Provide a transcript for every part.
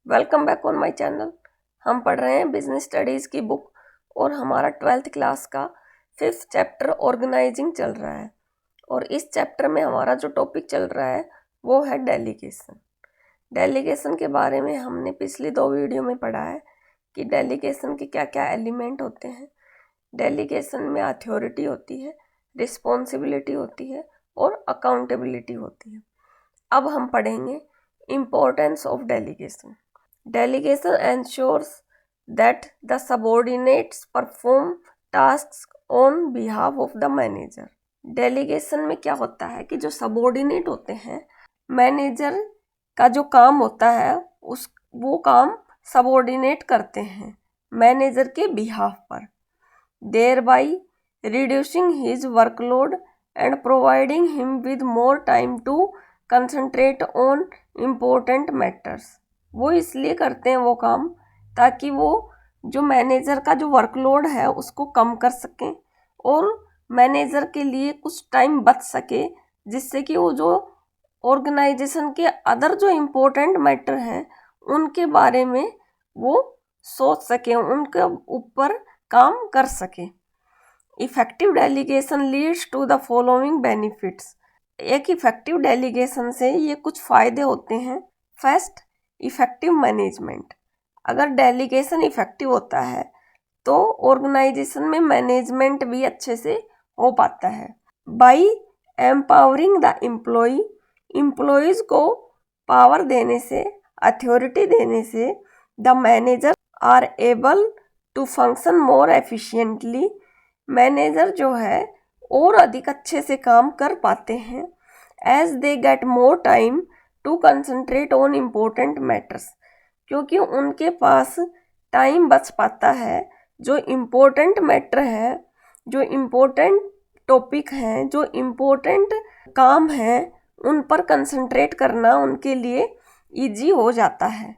Welcome back on my channel. हम पढ़ रहे हैं बिजनेस स्टडीज़ की बुक और हमारा 12th क्लास का 5th चैप्टर ऑर्गेनाइजिंग चल रहा है। और इस चैप्टर में हमारा जो टॉपिक चल रहा है वो है डेलीगेशन। डेलीगेशन के बारे में हमने पिछली 2 वीडियो में पढ़ा है कि डेलीगेशन के क्या क्या एलिमेंट होते हैं। डेलीगेशन में अथॉरिटी होती है, रिस्पॉन्सिबिलिटी होती है और अकाउंटेबिलिटी होती है। अब हम पढ़ेंगे importance of delegation. Delegation ensures that the subordinates perform tasks on behalf of the manager. Delegation में क्या होता है कि जो सबॉर्डिनेट होते हैं, मैनेजर का जो काम होता है वो काम सबॉर्डिनेट करते हैं मैनेजर के बिहाफ पर, thereby reducing his workload and providing him with more time to concentrate on important matters. वो इसलिए करते हैं वो काम ताकि वो जो मैनेजर का जो वर्कलोड है उसको कम कर सकें और मैनेजर के लिए कुछ टाइम बच सके, जिससे कि वो जो ऑर्गेनाइजेशन के अदर जो इम्पोर्टेंट मैटर हैं उनके बारे में वो सोच सके, उनके ऊपर काम कर सके। Effective delegation leads to the following benefits. एक इफेक्टिव डेलीगेशन से ये कुछ फ़ायदे होते हैं। First, effective management. अगर डेलीगेशन इफेक्टिव होता है तो ऑर्गेनाइजेशन में मैनेजमेंट भी अच्छे से हो पाता है। बाय एम्पावरिंग द एम्प्लॉयज़ को पावर देने से, अथॉरिटी देने से, the manager are able to function more efficiently. Manager जो है और अधिक अच्छे से काम कर पाते हैं। As they get more time to concentrate on important matters, क्योंकि उनके पास टाइम बच पाता है जो इम्पोर्टेंट मैटर है, जो इम्पोर्टेंट टॉपिक हैं, जो इम्पोर्टेंट काम हैं, उन पर कंसंट्रेट करना उनके लिए इजी हो जाता है।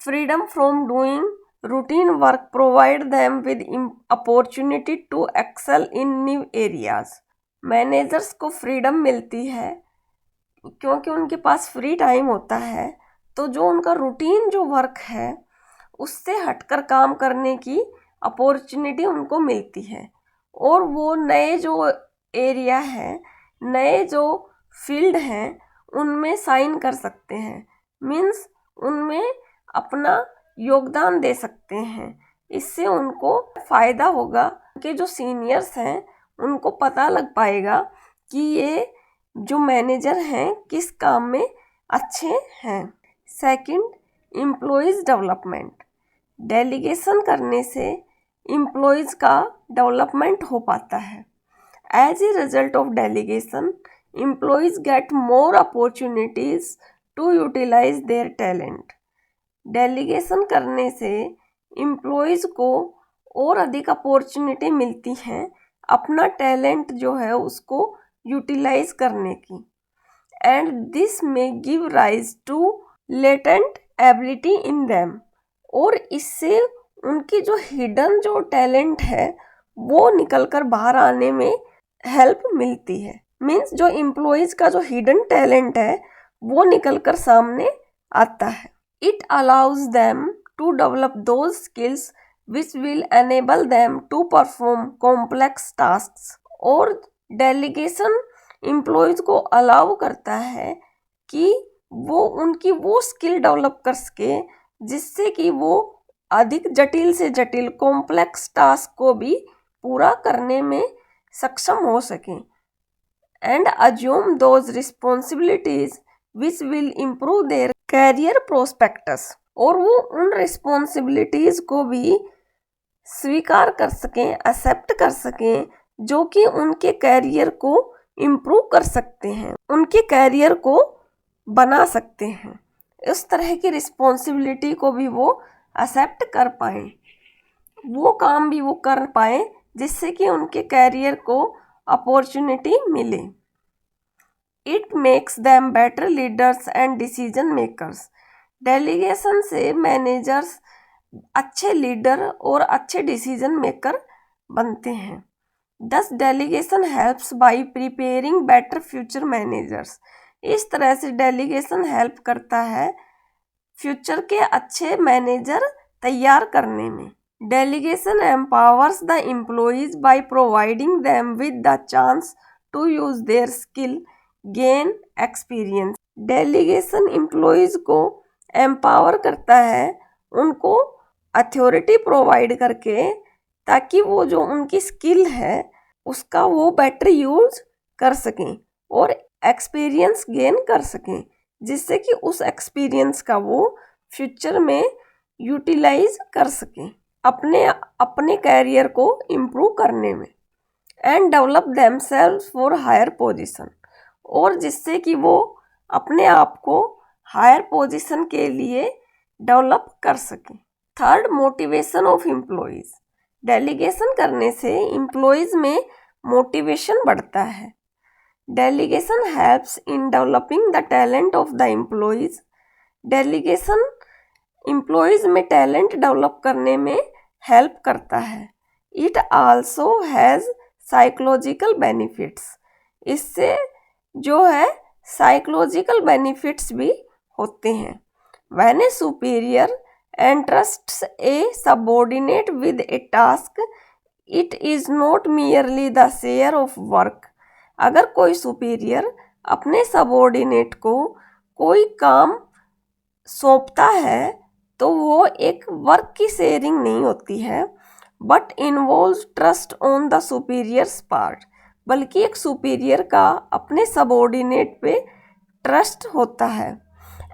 Freedom from doing routine work provide them with opportunity to excel in new areas. Managers को फ्रीडम मिलती है क्योंकि उनके पास फ्री टाइम होता है, तो जो उनका रूटीन जो वर्क है उससे हटकर काम करने की अपॉर्चुनिटी उनको मिलती है और वो नए जो एरिया है, नए जो फील्ड हैं उनमें साइन कर सकते हैं, मीन्स उनमें अपना योगदान दे सकते हैं। इससे उनको फ़ायदा होगा कि जो सीनियर्स हैं उनको पता लग पाएगा कि ये जो मैनेजर हैं किस काम में अच्छे हैं। Second, employees development. डेलीगेशन करने से एम्प्लॉयज़ का डेवलपमेंट हो पाता है। As a result of delegation employees get more opportunities to utilize their talent. Delegation करने से एम्प्लॉयज़ को और अधिक अपॉर्चुनिटी मिलती हैं अपना टैलेंट जो है उसको यूटिलाइज करने की। एंड दिस में give rise to latent ability in them. और इससे उनकी जो हिडन जो टैलेंट है वो निकल कर बाहर आने में हेल्प मिलती है। मीन्स जो एम्प्लॉयज़ का जो हिडन टैलेंट है वो निकल कर सामने आता है। It allows them to develop those skills which will enable them to perform complex tasks. और डेलीगेशन एम्प्लॉयज़ को अलाउ करता है कि वो उनकी वो स्किल डेवलप कर सके जिससे कि वो अधिक जटिल से जटिल कॉम्प्लेक्स टास्क को भी पूरा करने में सक्षम हो सकें। And assume those responsibilities which will improve their career prospects. और वो उन रिस्पॉन्सिबिलिटीज़ को भी स्वीकार कर सकें, एक्सेप्ट कर सकें, जो कि उनके कैरियर को इम्प्रूव कर सकते हैं, उनके कैरियर को बना सकते हैं। इस तरह की रिस्पॉन्सिबिलिटी को भी वो एक्सेप्ट कर पाएँ, वो काम भी वो कर पाएँ जिससे कि उनके कैरियर को अपॉर्चुनिटी मिले। It makes them better leaders and decision makers. Delegation से मैनेजर्स अच्छे लीडर और अच्छे डिसीजन मेकर बनते हैं। दस delegation helps bye preparing better future managers. इस तरह से डेलीगेशन हेल्प करता है फ्यूचर के अच्छे मैनेजर तैयार करने में। Delegation empowers the employees by providing them with the chance to use their skill, gain experience. Delegation employees को एम्पावर करता है, उनको अथॉरिटी प्रोवाइड करके, ताकि वो जो उनकी स्किल है उसका वो बेटर यूज कर सकें और एक्सपीरियंस गेन कर सकें, जिससे कि उस एक्सपीरियंस का वो फ्यूचर में यूटिलाइज कर सकें अपने कैरियर को इम्प्रूव करने में। And develop themselves for higher position, और जिससे कि वो अपने आप को हायर पोजीशन के लिए डेवलप कर सकें। Third, motivation of employees. Delegation करने से एम्प्लॉइज में मोटिवेशन बढ़ता है। Delegation helps in developing the talent of the employees. Delegation employees में टैलेंट डेवलप करने में हेल्प करता है। It also has psychological benefits. इससे जो है साइकोलॉजिकल बेनिफिट्स भी होते हैं। When a superior entrusts a subordinate with a task, it is not merely the share of work. अगर कोई सुपीरियर अपने सबऑर्डिनेट को कोई काम सौंपता है तो वो एक वर्क की शेयरिंग नहीं होती है, but involves trust on the superiors part. बल्कि एक सुपीरियर का अपने सबऑर्डिनेट पे ट्रस्ट होता है।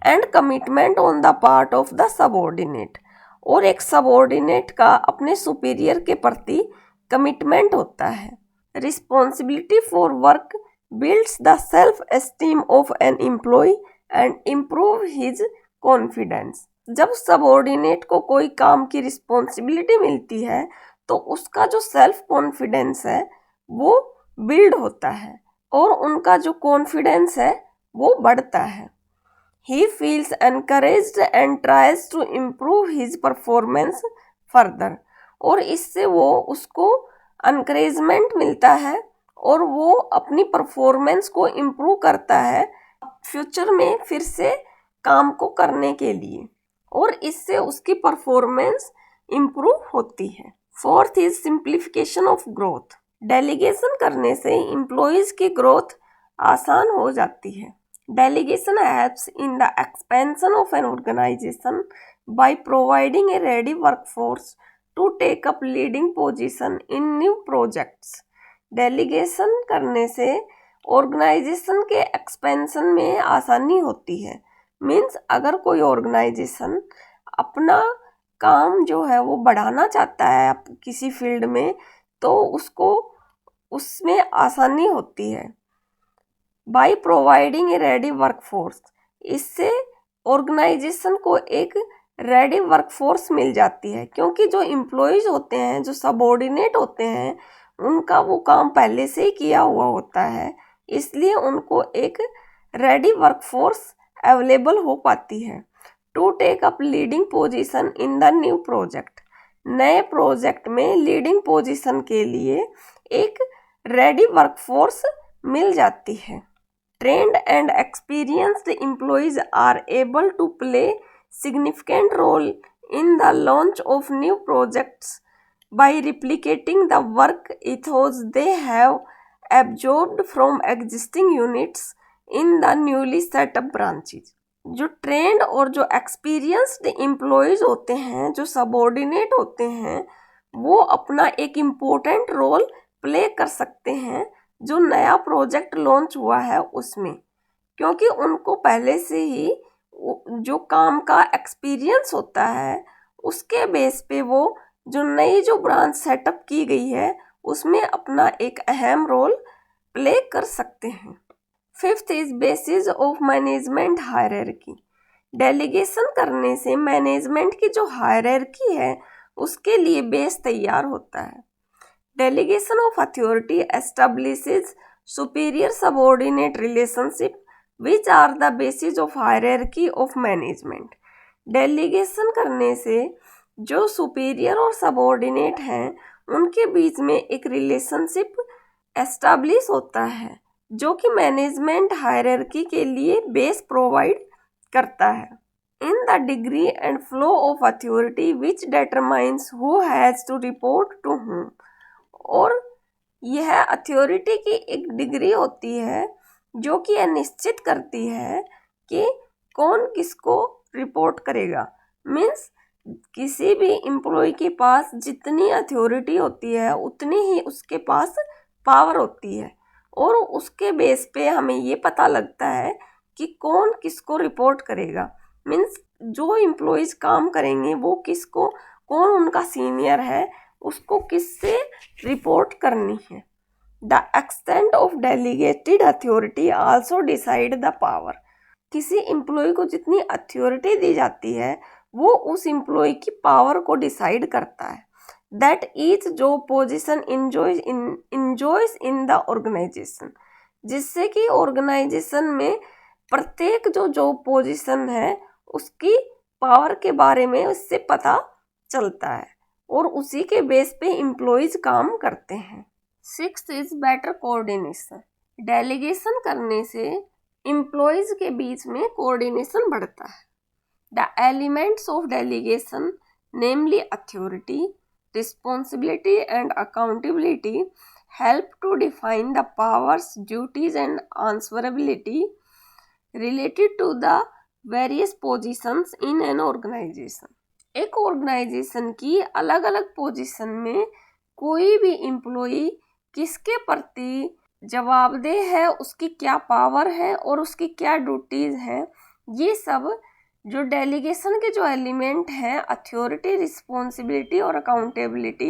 And commitment on the part of the subordinate, और एक सबऑर्डिनेट का अपने सुपीरियर के प्रति कमिटमेंट होता है। Responsibility for work builds the self esteem of an employee and improve his confidence. जब सबऑर्डिनेट को कोई काम की रिस्पॉन्सिबिलिटी मिलती है तो उसका जो सेल्फ कॉन्फिडेंस है वो बिल्ड होता है और उनका जो कॉन्फिडेंस है वो बढ़ता है। He feels encouraged and tries to improve his performance further, और इससे वो उसको एनकरेजमेंट मिलता है और वो अपनी परफॉर्मेंस को इम्प्रूव करता है फ्यूचर में फिर से काम को करने के लिए, और इससे उसकी परफॉर्मेंस इम्प्रूव होती है। Fourth is simplification of growth. Delegation करने से एम्प्लॉइज की ग्रोथ आसान हो जाती है। Delegation helps in the expansion of an organisation by providing a ready workforce to take up leading position in new projects. Delegation करने से ऑर्गेनाइजेशन के एक्सपेंशन में आसानी होती है। मीन्स अगर कोई ऑर्गेनाइजेशन अपना काम जो है वो बढ़ाना चाहता है किसी फील्ड में, तो उसको उसमें आसानी होती है। Bye providing a ready workforce, इससे ऑर्गेनाइजेशन को एक रेडी वर्कफोर्स मिल जाती है, क्योंकि जो एम्प्लॉयज़ होते हैं, जो सबऑर्डिनेट होते हैं, उनका वो काम पहले से ही किया हुआ होता है, इसलिए उनको एक रेडी वर्कफोर्स अवेलेबल हो पाती है to take up leading position in the new project. नए प्रोजेक्ट में लीडिंग पोजीशन के लिए एक रेडी वर्कफोर्स मिल जाती है। Trained and experienced employees are able to play significant role in the launch of new projects by replicating the work ethos they have absorbed from existing units in the newly set up branches। जो trend और जो experienced employees होते हैं, जो subordinate होते हैं, वो अपना एक इम्पोर्टेंट रोल प्ले कर सकते हैं जो नया प्रोजेक्ट लॉन्च हुआ है उसमें, क्योंकि उनको पहले से ही जो काम का एक्सपीरियंस होता है, उसके बेस पे वो जो नई जो ब्रांच सेटअप की गई है उसमें अपना एक अहम रोल प्ले कर सकते हैं। Fifth is basis of management hierarchy. Delegation करने से मैनेजमेंट की जो हायरार्की है उसके लिए बेस तैयार होता है। Delegation of authority establishes superior subordinate relationship which are the basis of hierarchy of management. Delegation करने से जो सुपीरियर और सबऑर्डिनेट हैं उनके बीच में एक रिलेशनशिप एस्टैब्लिश होता है जो कि मैनेजमेंट हायरार्की के लिए बेस प्रोवाइड करता है। in the degree and flow of authority which determines who has to report to whom। और यह अथॉरिटी की एक डिग्री होती है जो कि यह निश्चित करती है कि कौन किसको रिपोर्ट करेगा। मीन्स किसी भी एम्प्लॉय के पास जितनी अथॉरिटी होती है उतनी ही उसके पास पावर होती है, और उसके बेस पे हमें ये पता लगता है कि कौन किसको रिपोर्ट करेगा। मीन्स जो एम्प्लॉयज काम करेंगे वो किसको, कौन उनका सीनियर है, उसको किससे रिपोर्ट करनी है। The extent of delegated authority also decide the power. किसी एम्प्लॉय को जितनी अथॉरिटी दी जाती है वो उस एम्प्लॉय की पावर को डिसाइड करता है। That each job position enjoys in the organisation, जिससे कि ऑर्गेनाइजेशन में प्रत्येक जो जॉब पोजीशन है उसकी पावर के बारे में उससे पता चलता है और उसी के बेस पे एम्प्लॉयज काम करते हैं। 6th is better coordination. Delegation करने से एम्प्लॉयज के बीच में कोऑर्डिनेशन बढ़ता है। The elements of delegation namely authority, responsibility and accountability help to define the powers, duties and answerability related to the various positions in an organization। एक organisation की अलग अलग पोजीशन में कोई भी एम्प्लॉई किसके प्रति जवाबदेह है, उसकी क्या पावर है और उसकी क्या ड्यूटीज हैं, ये सब जो डेलीगेशन के जो एलिमेंट हैं अथॉरिटी, रिस्पॉन्सिबिलिटी और अकाउंटेबिलिटी,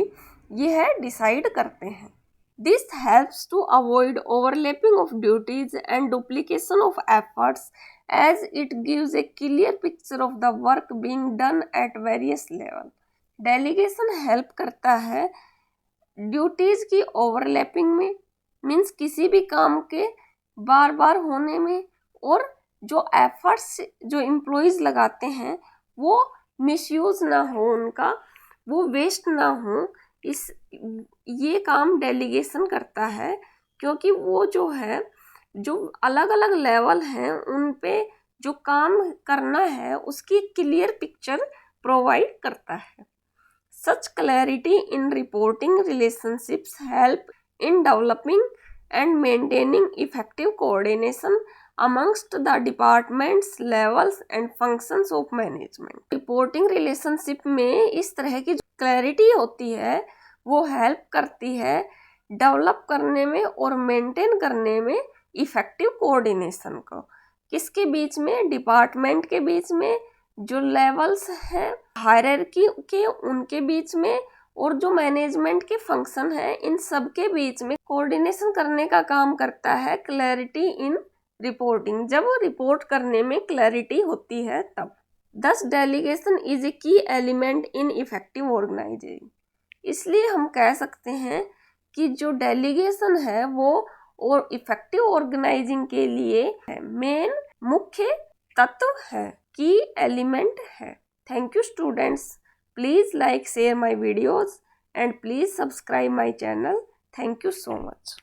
ये है डिसाइड करते हैं। This helps to avoid overlapping of duties and duplication of efforts as it gives a clear picture of the work being done at various level. Delegation help करता है duties की overlapping में, means किसी भी काम के बार बार होने में, और जो एफर्ट्स जो एम्प्लॉयज लगाते हैं वो मिसयूज ना हो, उनका वो वेस्ट ना हो। इस ये काम डेलीगेशन करता है क्योंकि वो जो है जो अलग अलग लेवल हैं उन पे जो काम करना है उसकी क्लियर पिक्चर प्रोवाइड करता है। Such clarity in reporting relationships help in developing and maintaining effective coordination amongst the departments, levels and functions of management। Reporting relationship में इस तरह की जो क्लैरिटी होती है वो हेल्प करती है डेवलप करने में और मेंटेन करने में इफेक्टिव कोऑर्डिनेशन को। किसके बीच में? डिपार्टमेंट के बीच में, जो लेवल्स हैं हायरार्की के उनके बीच में, और जो मैनेजमेंट के फंक्शन है इन सब के बीच में कोऑर्डिनेशन करने का काम करता है क्लैरिटी इन रिपोर्टिंग। जब रिपोर्ट करने में क्लैरिटी होती है तब। दस डेलीगेशन इज ए की एलिमेंट इन इफेक्टिव ऑर्गेनाइजिंग। इसलिए हम कह सकते हैं कि जो डेलीगेशन है वो और इफेक्टिव ऑर्गेनाइजिंग के लिए मेन मुख्य तत्व है, की एलिमेंट है। Thank you students. Please like, share my videos and please subscribe my channel. Thank you so much.